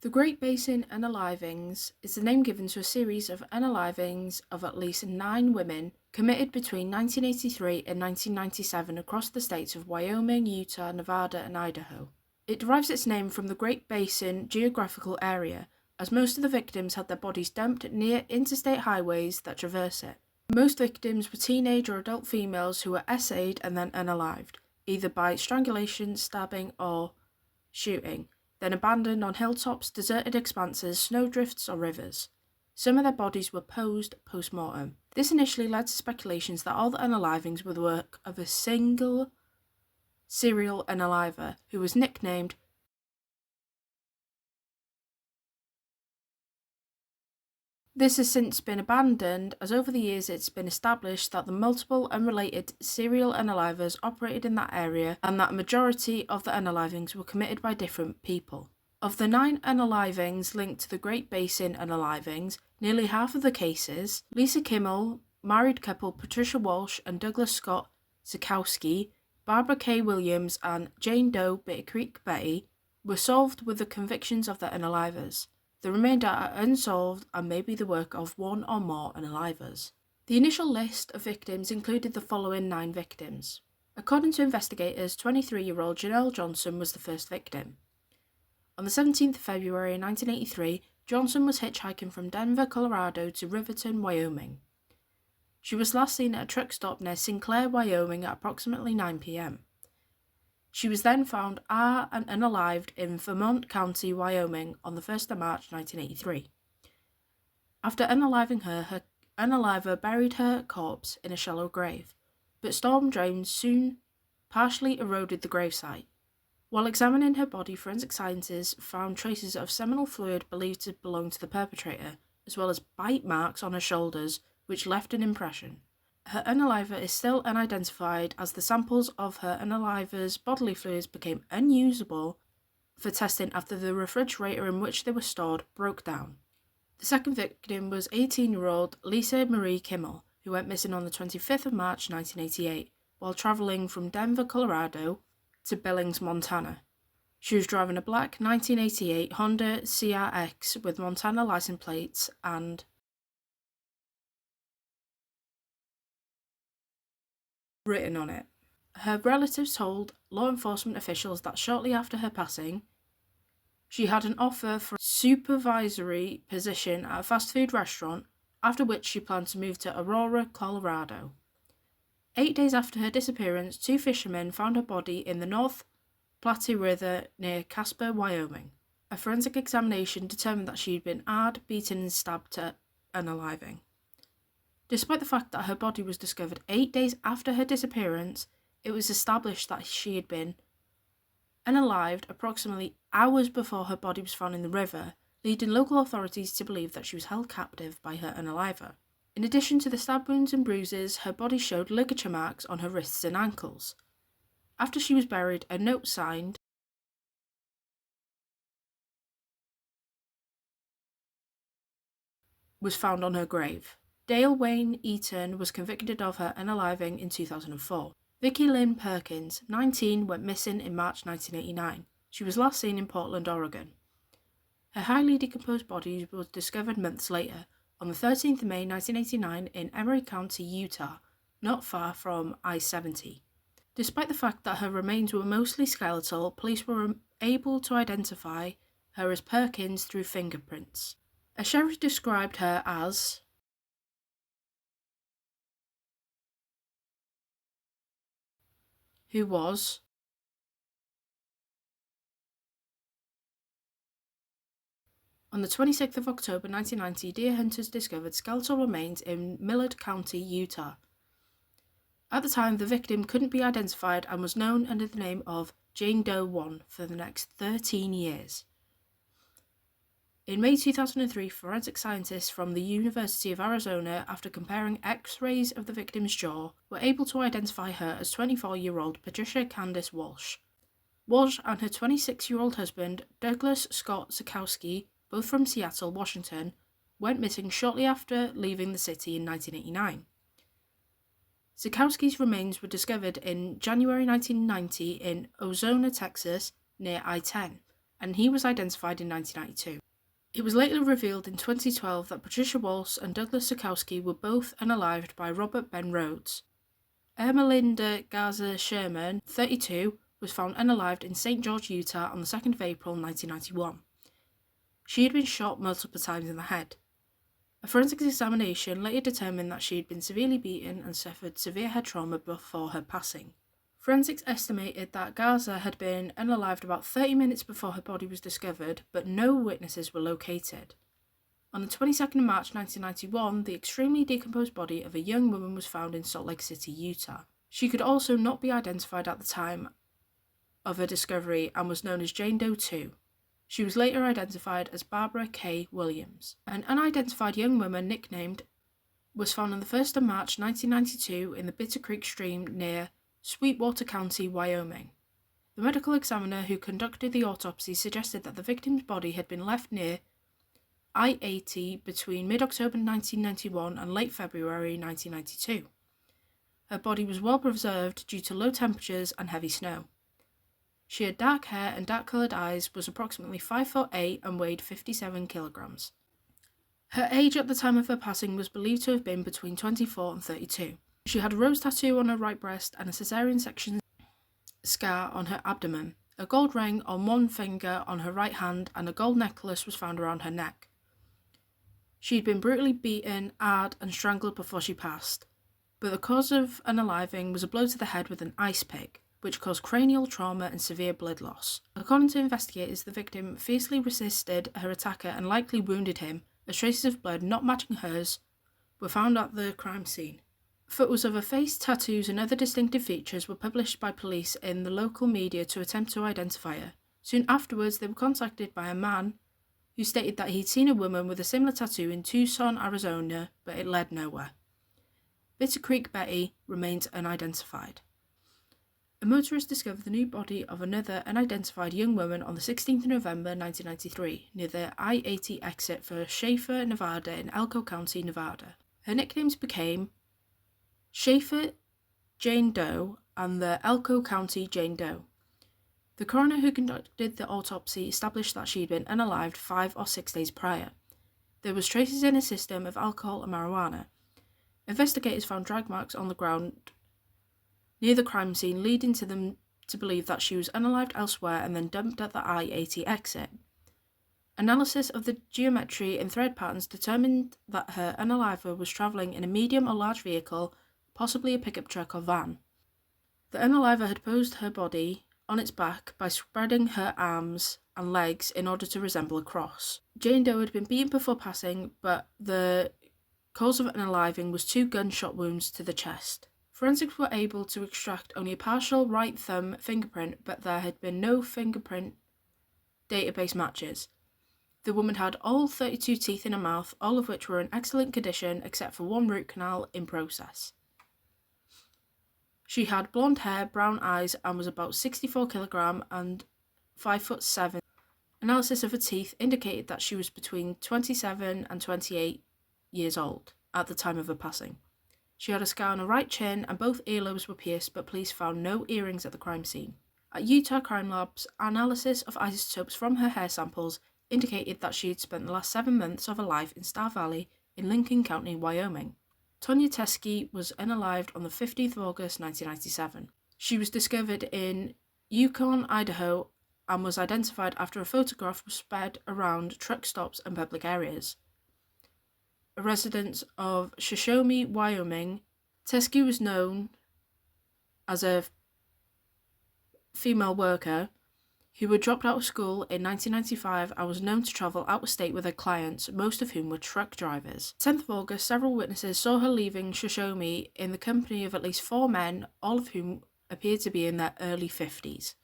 The Great Basin unalivings is the name given to a series of unalivings of at least 9 women committed between 1983 and 1997 across the states of Wyoming, Utah, Nevada, and Idaho. It derives its name from the Great Basin geographical area, as most of the victims had their bodies dumped near interstate highways that traverse it. Most victims were teenage or adult females who were essayed and then unalived, either by strangulation, stabbing, or shooting, then abandoned on hilltops, deserted expanses, snowdrifts, or rivers. Some of their bodies were posed post-mortem. This initially led to speculations that all the unalivings were the work of a single serial unaliver who was nicknamed This has since been abandoned, as over the years it's been established that the multiple unrelated serial unalivers operated in that area and that a majority of the unalivings were committed by different people. Of the 9 unalivings linked to the Great Basin unalivings, nearly half of the cases, Lisa Kimmel, married couple Patricia Walsh and Douglas Scott Sikowski, Barbara K. Williams and Jane Doe Bitter Creek Betty, were solved with the convictions of the unalivers. The remainder are unsolved and may be the work of one or more unalivers. The initial list of victims included the following 9 victims. According to investigators, 23-year-old Janelle Johnson was the first victim. On the 17th of February 1983, Johnson was hitchhiking from Denver, Colorado to Riverton, Wyoming. She was last seen at a truck stop near Sinclair, Wyoming at approximately 9 p.m. She was then found and unalived in Vermont County, Wyoming on the 1st of March 1983. After unaliving her, her unaliver buried her corpse in a shallow grave, but storm drains soon partially eroded the gravesite. While examining her body, forensic scientists found traces of seminal fluid believed to belong to the perpetrator, as well as bite marks on her shoulders, which left an impression. Her unaliver is still unidentified, as the samples of her unaliver's bodily fluids became unusable for testing after the refrigerator in which they were stored broke down. The second victim was 18-year-old Lisa Marie Kimmel, who went missing on the 25th of March 1988 while traveling from Denver, Colorado to Billings, Montana. She was driving a black 1988 Honda CRX with Montana license plates and written on it. Her relatives told law enforcement officials that shortly after her passing, she had an offer for a supervisory position at a fast food restaurant, after which she planned to move to Aurora, Colorado. 8 days after her disappearance, 2 fishermen found her body in the North Platte River near Casper, Wyoming. A forensic examination determined that she had been beaten and stabbed to unaliving. Despite the fact that her body was discovered 8 days after her disappearance, it was established that she had been unalived approximately hours before her body was found in the river, leading local authorities to believe that she was held captive by her unaliver. In addition to the stab wounds and bruises, her body showed ligature marks on her wrists and ankles. After she was buried, a note signed was found on her grave. Dale Wayne Eaton was convicted of her unaliving in 2004. Vicki Lynn Perkins, 19, went missing in March 1989. She was last seen in Portland, Oregon. Her highly decomposed body was discovered months later, on the 13th of May 1989 in Emery County, Utah, not far from I-70. Despite the fact that her remains were mostly skeletal, police were able to identify her as Perkins through fingerprints. A sheriff described her as who was On the 26th of October 1990, deer hunters discovered skeletal remains in Millard County, Utah. At the time, the victim couldn't be identified and was known under the name of Jane Doe 1 for the next 13 years. In May 2003, forensic scientists from the University of Arizona, after comparing X-rays of the victim's jaw, were able to identify her as 24-year-old Patricia Candice Walsh. Walsh and her 26-year-old husband, Douglas Scott Sikowski, both from Seattle, Washington, went missing shortly after leaving the city in 1989. Sikowski's remains were discovered in January 1990 in Ozona, Texas, near I-10. and he was identified in 1992. It was later revealed in 2012 that Patricia Walsh and Douglas Sokowski were both unalived by Robert Ben Rhodes. Ermelinda Garza Sherman, 32, was found unalived in St. George, Utah on the 2nd of April 1991. She had been shot multiple times in the head. A forensic examination later determined that she had been severely beaten and suffered severe head trauma before her passing. Forensics estimated that Garza had been unalived about 30 minutes before her body was discovered, but no witnesses were located. On the 22nd of March 1991, the extremely decomposed body of a young woman was found in Salt Lake City, Utah. She could also not be identified at the time of her discovery and was known as Jane Doe 2. She was later identified as Barbara K. Williams. An unidentified young woman nicknamed was found on the 1st of March 1992 in the Bitter Creek stream near Sweetwater County, Wyoming. The medical examiner who conducted the autopsy suggested that the victim's body had been left near I-80 between mid-October 1991 and late February 1992. Her body was well preserved due to low temperatures and heavy snow. She had dark hair and dark-coloured eyes, was approximately 5'8" and weighed 57 kilograms. Her age at the time of her passing was believed to have been between 24 and 32. She had a rose tattoo on her right breast and a cesarean section scar on her abdomen. A gold ring on one finger on her right hand and a gold necklace was found around her neck. She had been brutally beaten, hard, and strangled before she passed, but the cause of unaliving was a blow to the head with an ice pick, which caused cranial trauma and severe blood loss. According to investigators, the victim fiercely resisted her attacker and likely wounded him, as traces of blood not matching hers were found at the crime scene. Photos of her face, tattoos, and other distinctive features were published by police in the local media to attempt to identify her. Soon afterwards, they were contacted by a man who stated that he'd seen a woman with a similar tattoo in Tucson, Arizona, but it led nowhere. Bitter Creek Betty remains unidentified. A motorist discovered the new body of another unidentified young woman on the 16th of November 1993 near the I-80 exit for Schaefer, Nevada in Elko County, Nevada. Her nicknames became Schaefer Jane Doe and the Elko County Jane Doe. The coroner who conducted the autopsy established that she had been unalived 5 or 6 days prior. There was traces in her system of alcohol and marijuana. Investigators found drag marks on the ground near the crime scene, leading to them to believe that she was unalived elsewhere and then dumped at the I-80 exit. Analysis of the geometry and thread patterns determined that her unaliver was travelling in a medium or large vehicle, possibly a pickup truck or van. The unaliver had posed her body on its back by spreading her arms and legs in order to resemble a cross. Jane Doe had been beaten before passing, but the cause of unaliving was 2 gunshot wounds to the chest. Forensics were able to extract only a partial right thumb fingerprint, but there had been no fingerprint database matches. The woman had all 32 teeth in her mouth, all of which were in excellent condition except for 1 root canal in process. She had blonde hair, brown eyes, and was about 64 kilograms and 5'7". Analysis of her teeth indicated that she was between 27 and 28 years old at the time of her passing. She had a scar on her right chin and both earlobes were pierced, but police found no earrings at the crime scene. At Utah Crime Labs, analysis of isotopes from her hair samples indicated that she had spent the last 7 months of her life in Star Valley in Lincoln County, Wyoming. Tonya Teskey was unalived on the 15th of August 1997. She was discovered in Yukon, Idaho, and was identified after a photograph was spread around truck stops and public areas. A resident of Shoshone, Wyoming, Teskey was known as a female worker who had dropped out of school in 1995 and was known to travel out of state with her clients, most of whom were truck drivers. 10th of August, several witnesses saw her leaving Shoshone in the company of at least 4 men, all of whom appeared to be in their early 50s.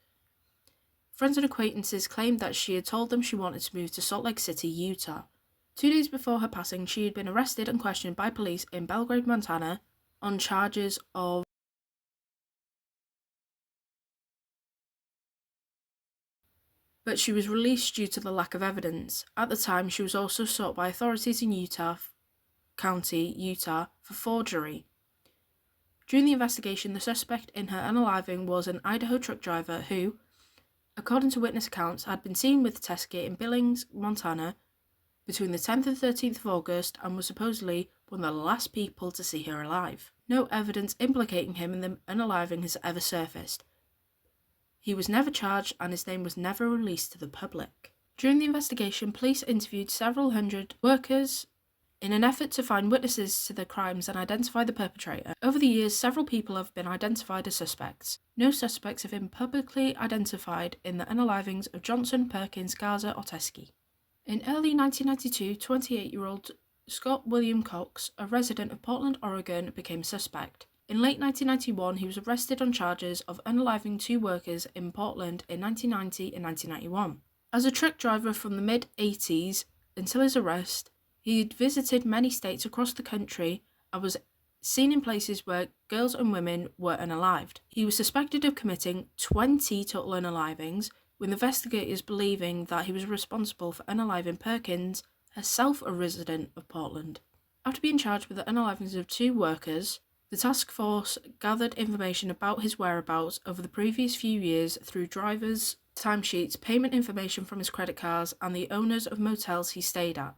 Friends and acquaintances claimed that she had told them she wanted to move to Salt Lake City, Utah. 2 days before her passing, she had been arrested and questioned by police in Belgrade, Montana, on charges of but she was released due to the lack of evidence. At the time, she was also sought by authorities in Utah County, Utah, for forgery. During the investigation, the suspect in her unaliving was an Idaho truck driver who, according to witness accounts, had been seen with Teskey in Billings, Montana, between the 10th and 13th of August and was supposedly one of the last people to see her alive. No evidence implicating him in the unaliving has ever surfaced. He was never charged and his name was never released to the public. During the investigation, police interviewed several hundred workers in an effort to find witnesses to the crimes and identify the perpetrator. Over the years, several people have been identified as suspects. No suspects have been publicly identified in the unalivings of Johnson, Perkins, Garza, or Teskey. In early 1992, 28-year-old Scott William Cox, a resident of Portland, Oregon, became a suspect. In late 1991, he was arrested on charges of unaliving 2 workers in Portland in 1990 and 1991. As a truck driver from the mid-80s until his arrest, he had visited many states across the country and was seen in places where girls and women were unalived. He was suspected of committing 20 total unalivings, with investigators believing that he was responsible for unaliving Perkins, herself a resident of Portland. After being charged with the unalivings of 2 workers, the task force gathered information about his whereabouts over the previous few years through drivers' timesheets, payment information from his credit cards, and the owners of motels he stayed at,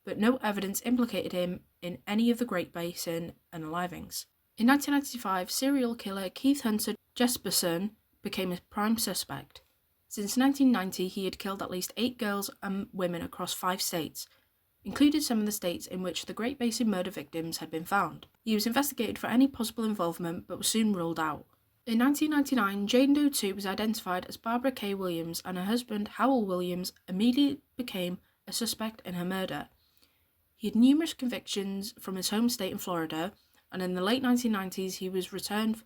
but no evidence implicated him in any of the Great Basin unalivings. In 1995, serial killer Keith Hunter Jesperson became a prime suspect. Since 1990, he had killed at least 8 girls and women across 5 states, including some of the states in which the Great Basin murder victims had been found. He was investigated for any possible involvement, but was soon ruled out. In 1999, Jane Doe 2 was identified as Barbara K. Williams, and her husband, Howell Williams, immediately became a suspect in her murder. He had numerous convictions from his home state in Florida, and in the late 1990s he was returned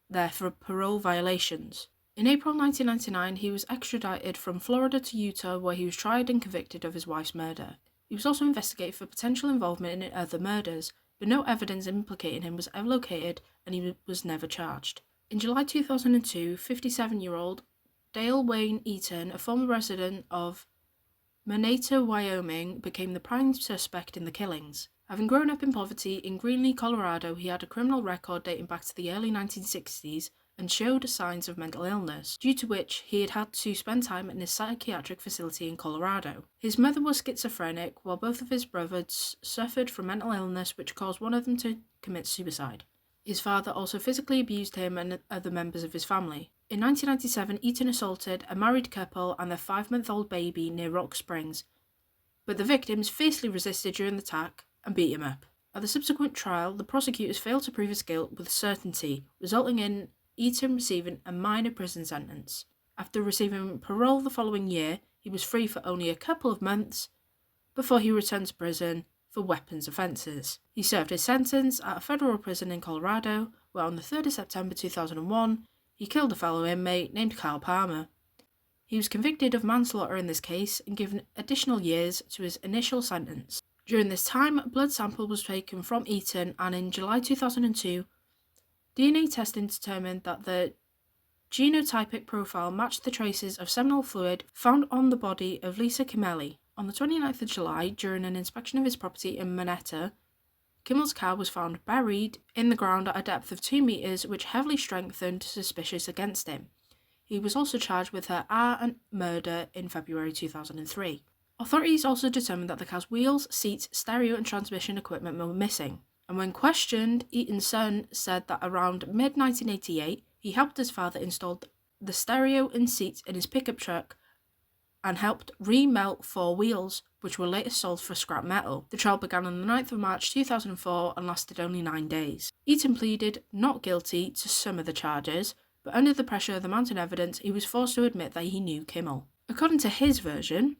there for parole violations. In April 1999, he was extradited from Florida to Utah, where he was tried and convicted of his wife's murder. He was also investigated for potential involvement in other murders, but no evidence implicating him was ever located and he was never charged. In July 2002, 57-year-old Dale Wayne Eaton, a former resident of Manatee, Wyoming, became the prime suspect in the killings. Having grown up in poverty in Greeley, Colorado, he had a criminal record dating back to the early 1960s and showed signs of mental illness, due to which he had had to spend time in a psychiatric facility in Colorado. His mother was schizophrenic, while both of his brothers suffered from mental illness which caused one of them to commit suicide. His father also physically abused him and other members of his family. In 1997, Eaton assaulted a married couple and their 5-month-old baby near Rock Springs, but the victims fiercely resisted during the attack and beat him up. At the subsequent trial, the prosecutors failed to prove his guilt with certainty, resulting in Eaton receiving a minor prison sentence. After receiving parole the following year, he was free for only a couple of months before he returned to prison for weapons offences. He served his sentence at a federal prison in Colorado, where on the 3rd of September 2001, he killed a fellow inmate named Kyle Palmer. He was convicted of manslaughter in this case and given additional years to his initial sentence. During this time, a blood sample was taken from Eaton, and in July 2002, DNA testing determined that the genotypic profile matched the traces of seminal fluid found on the body of Lisa Kimmelly. On the 29th of July, during an inspection of his property in Manetta, Kimmel's car was found buried in the ground at a depth of 2 meters, which heavily strengthened suspicious against him. He was also charged with her murder in February 2003. Authorities also determined that the car's wheels, seats, stereo and transmission equipment were missing. And when questioned, Eaton's son said that around mid-1988, he helped his father install the stereo and seats in his pickup truck and helped remelt 4 wheels, which were later sold for scrap metal. The trial began on the 9th of March 2004 and lasted only 9 days. Eaton pleaded not guilty to some of the charges, but under the pressure of the mounting evidence, he was forced to admit that he knew Kimmel. According to his version,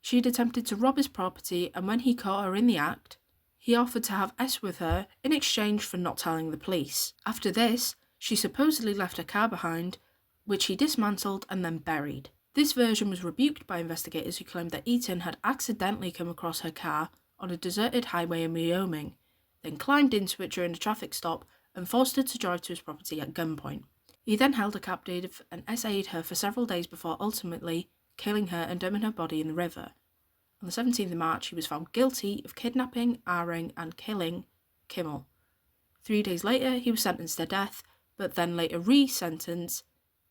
she had attempted to rob his property, and when he caught her in the act, he offered to have sex with her in exchange for not telling the police. After this, she supposedly left her car behind, which he dismantled and then buried. This version was rebuked by investigators who claimed that Eaton had accidentally come across her car on a deserted highway in Wyoming, then climbed into it during a traffic stop and forced her to drive to his property at gunpoint. He then held her captive and essayed her for several days before ultimately killing her and dumping her body in the river. On the 17th of March, he was found guilty of kidnapping, arring, and killing Kimmel. 3 days later, he was sentenced to death, but then later re-sentenced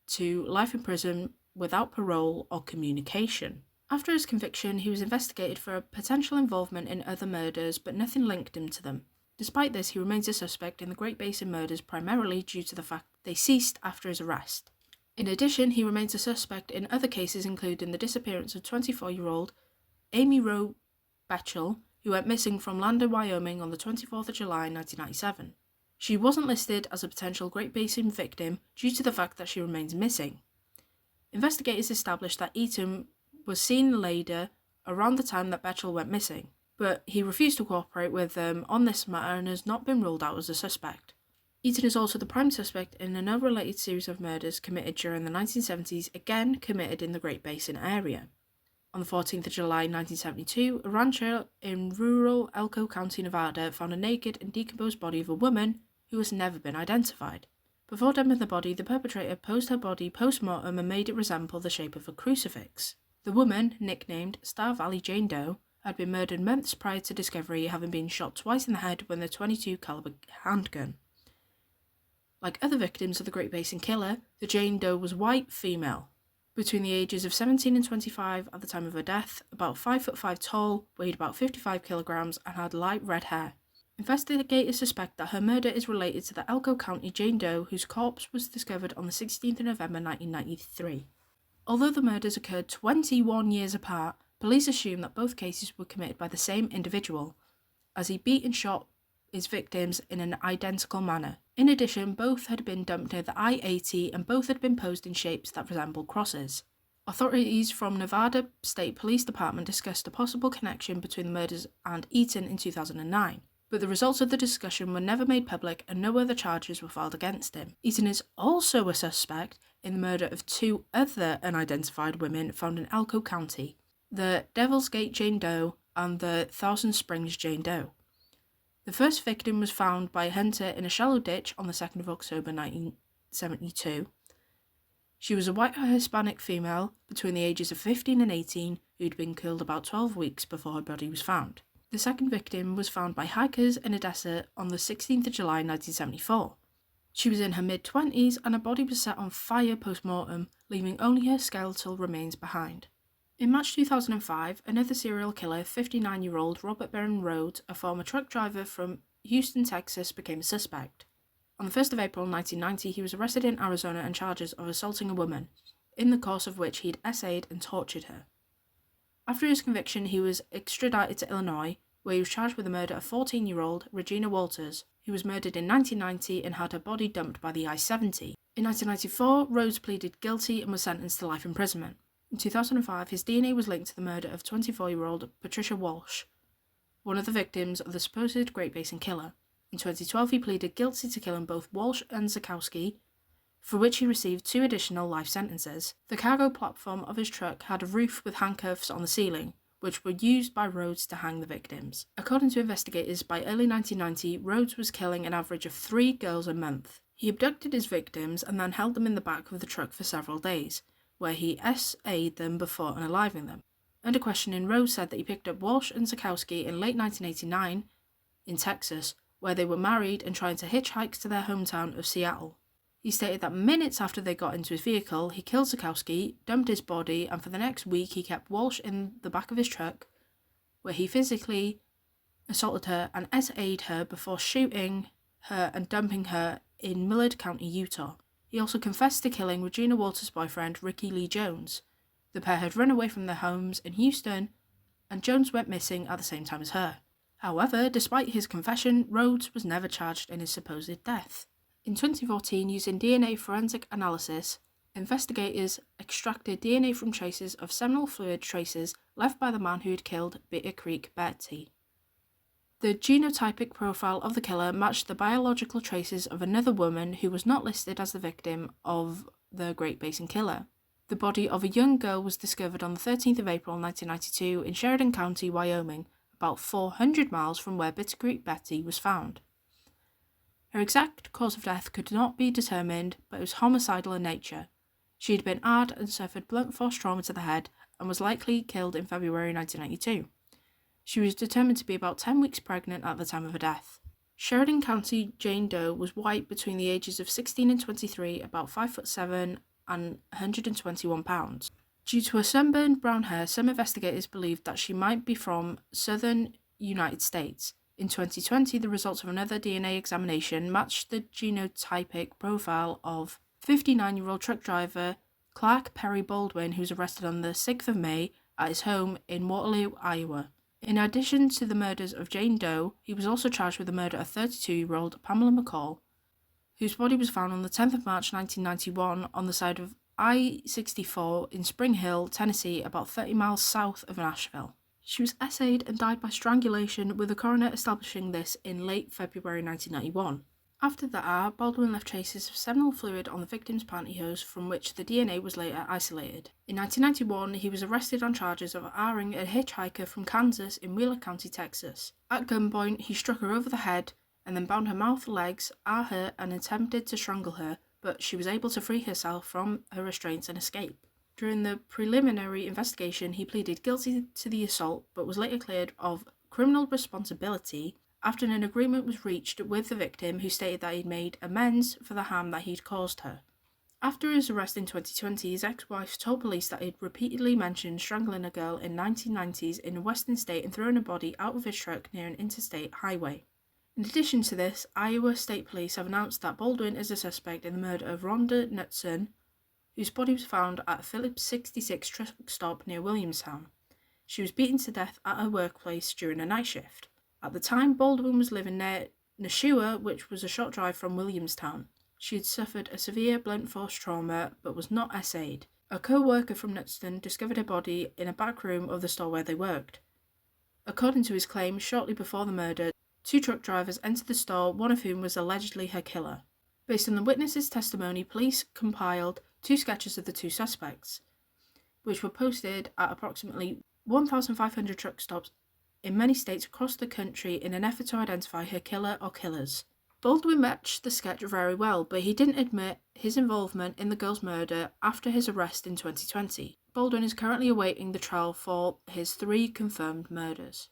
to life in prison without parole or communication. After his conviction, he was investigated for a potential involvement in other murders, but nothing linked him to them. Despite this, he remains a suspect in the Great Basin murders primarily due to the fact they ceased after his arrest. In addition, he remains a suspect in other cases including the disappearance of 24-year-old Amy Roe Betchel, who went missing from Lander, Wyoming on the 24th of July 1997. She wasn't listed as a potential Great Basin victim due to the fact that she remains missing. Investigators established that Eaton was seen later around the time that Betchel went missing, but he refused to cooperate with them on this matter and has not been ruled out as a suspect. Eaton is also the prime suspect in an unrelated series of murders committed during the 1970s, again committed in the Great Basin area. On the 14th of July 1972, a rancher in rural Elko County, Nevada, found a naked and decomposed body of a woman who has never been identified. Before dumping the body, the perpetrator posed her body post-mortem and made it resemble the shape of a crucifix. The woman, nicknamed Star Valley Jane Doe, had been murdered months prior to discovery, having been shot twice in the head with a .22 caliber handgun. Like other victims of the Great Basin Killer, the Jane Doe was white female, between the ages of 17 and 25 at the time of her death, about 5'5" tall, weighed about 55 kilograms, and had light red hair. Investigators suspect that her murder is related to the Elko County Jane Doe, whose corpse was discovered on the 16th of November 1993. Although the murders occurred 21 years apart, police assume that both cases were committed by the same individual, as he beat and shot his victims in an identical manner. In addition, both had been dumped near the I-80 and both had been posed in shapes that resembled crosses. Authorities from Nevada State Police Department discussed a possible connection between the murders and Eaton in 2009, but the results of the discussion were never made public and no other charges were filed against him. Eaton is also a suspect in the murder of two other unidentified women found in Elko County, the Devil's Gate Jane Doe and the Thousand Springs Jane Doe. The first victim was found by a hunter in a shallow ditch on the 2nd of October 1972. She was a white Hispanic female between the ages of 15 and 18 who'd been killed about 12 weeks before her body was found. The second victim was found by hikers in a desert on the 16th of July 1974. She was in her mid-20s and her body was set on fire post-mortem, leaving only her skeletal remains behind. In March 2005, another serial killer, 59-year-old Robert Baron Rhodes, a former truck driver from Houston, Texas, became a suspect. On the 1st of April 1990, he was arrested in Arizona on charges of assaulting a woman, in the course of which he'd essayed and tortured her. After his conviction, he was extradited to Illinois, where he was charged with the murder of 14-year-old Regina Walters, who was murdered in 1990 and had her body dumped by the I-70. In 1994, Rhodes pleaded guilty and was sentenced to life imprisonment. In 2005, his DNA was linked to the murder of 24-year-old Patricia Walsh, one of the victims of the supposed Great Basin Killer. In 2012, he pleaded guilty to killing both Walsh and Zakowski, for which he received 2 additional life sentences. The cargo platform of his truck had a roof with handcuffs on the ceiling, which were used by Rhodes to hang the victims. According to investigators, by early 1990, Rhodes was killing an average of 3 girls a month. He abducted his victims and then held them in the back of the truck for several days, where he SA'd them before unaliving them. Under questioning, Rhodes said that he picked up Walsh and Zakowski in late 1989 in Texas, where they were married and trying to hitchhike to their hometown of Seattle. He stated that minutes after they got into his vehicle, he killed Zakowski, dumped his body, and for the next week he kept Walsh in the back of his truck, where he physically assaulted her and SA'd her before shooting her and dumping her in Millard County, Utah. He also confessed to killing Regina Walters' boyfriend, Ricky Lee Jones. The pair had run away from their homes in Houston, and Jones went missing at the same time as her. However, despite his confession, Rhodes was never charged in his supposed death. In 2014, using DNA forensic analysis, investigators extracted DNA from traces of seminal fluid traces left by the man who had killed Bitter Creek Betty. The genotypic profile of the killer matched the biological traces of another woman who was not listed as the victim of the Great Basin Killer. The body of a young girl was discovered on the 13th of April 1992 in Sheridan County, Wyoming, about 400 miles from where Bitter Creek Betty was found. Her exact cause of death could not be determined, but it was homicidal in nature. She had been AR'd and suffered blunt force trauma to the head and was likely killed in February 1992. She was determined to be about 10 weeks pregnant at the time of her death. Sheridan County Jane Doe was white between the ages of 16 and 23, about 5'7", and £121. Due to her sunburned brown hair, some investigators believed that she might be from southern United States. In 2020, the results of another DNA examination matched the genotypic profile of 59-year-old truck driver Clark Perry Baldwin, who was arrested on the 6th of May at his home in Waterloo, Iowa. In addition to the murders of Jane Doe, he was also charged with the murder of 32-year-old Pamela McCall, whose body was found on the 10th of March 1991 on the side of I-64 in Spring Hill, Tennessee, about 30 miles south of Nashville. She was essayed and died by strangulation, with the coroner establishing this in late February 1991. After the hour, Baldwin left traces of seminal fluid on the victim's pantyhose, from which the DNA was later isolated. In 1991, he was arrested on charges of arring a hitchhiker from Kansas in Wheeler County, Texas. At gunpoint, he struck her over the head and then bound her mouth, legs, her, and attempted to strangle her, but she was able to free herself from her restraints and escape. During the preliminary investigation, he pleaded guilty to the assault, but was later cleared of criminal responsibility after an agreement was reached with the victim, who stated that he'd made amends for the harm that he'd caused her. After his arrest in 2020, his ex-wife told police that he'd repeatedly mentioned strangling a girl in 1990s in a western state and throwing her body out of his truck near an interstate highway. In addition to this, Iowa State Police have announced that Baldwin is a suspect in the murder of Rhonda Knutson, whose body was found at a Phillips 66 truck stop near Williamstown. She was beaten to death at her workplace during a night shift. At the time, Baldwin was living near Nashua, which was a short drive from Williamstown. She had suffered a severe blunt force trauma, but was not essayed. A co-worker from Knutson discovered her body in a back room of the store where they worked. According to his claim, shortly before the murder, 2 truck drivers entered the store, one of whom was allegedly her killer. Based on the witness's testimony, police compiled 2 sketches of the 2 suspects, which were posted at approximately 1,500 truck stops in many states across the country in an effort to identify her killer or killers. Baldwin matched the sketch very well, but he didn't admit his involvement in the girl's murder after his arrest in 2020. Baldwin is currently awaiting the trial for his 3 confirmed murders.